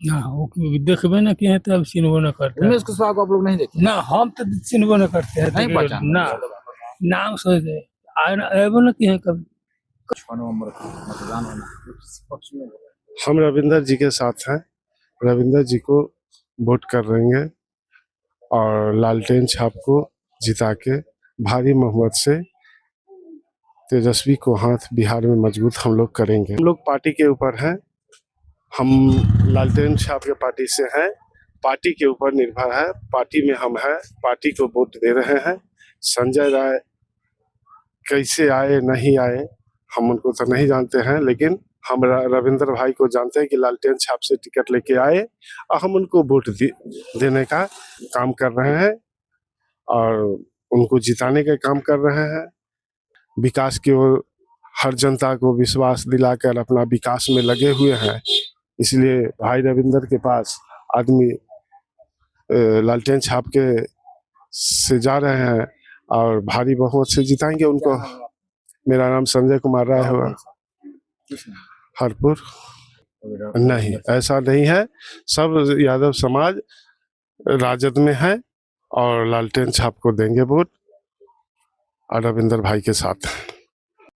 ना वो देखबे ना किए हैं तब चिन्हबो न करते हैं। उमेश कुशवाहा को आप लोग नहीं देखे? ना हम तो चिन्हबो न करते हैं। नहीं पहचान ना नाम सोच दे एबो न किए हैं कभी। 6 नवंबर को मतदान होना किस पक्ष में होगा? हम रविंदर जी के साथ हैं। रविंदर जी को वोट कर रहेंगे और लालटेन छाप को जिता के भारी बहुमत से तेजस्वी को हाथ बिहार में मजबूत हम लोग करेंगे। हम लोग पार्टी के ऊपर हैं। हम लालटेन छाप के पार्टी से हैं। पार्टी के ऊपर निर्भर है। पार्टी में हम हैं। पार्टी को वोट दे रहे हैं। संजय राय कैसे आए नहीं आए हम उनको तो नहीं जानते हैं, लेकिन हम रविंदर भाई को जानते हैं कि लालटेन छाप से टिकट लेके आए और हम उनको वोट देने का काम कर रहे हैं और उनको जिताने का काम कर रहे हैं। विकास की ओर हर जनता को विश्वास दिलाकर अपना विकास में लगे हुए हैं। इसलिए भाई रविंदर के पास आदमी लालटेन छाप के से जा रहे हैं और भारी बहुमत से जिताएंगे उनको। मेरा नाम संजय कुमार राय हुआ, हरपुर। नहीं, ऐसा नहीं है। सब यादव समाज राजद में है और लालटेन छाप को देंगे वोट और रविंदर भाई के साथ।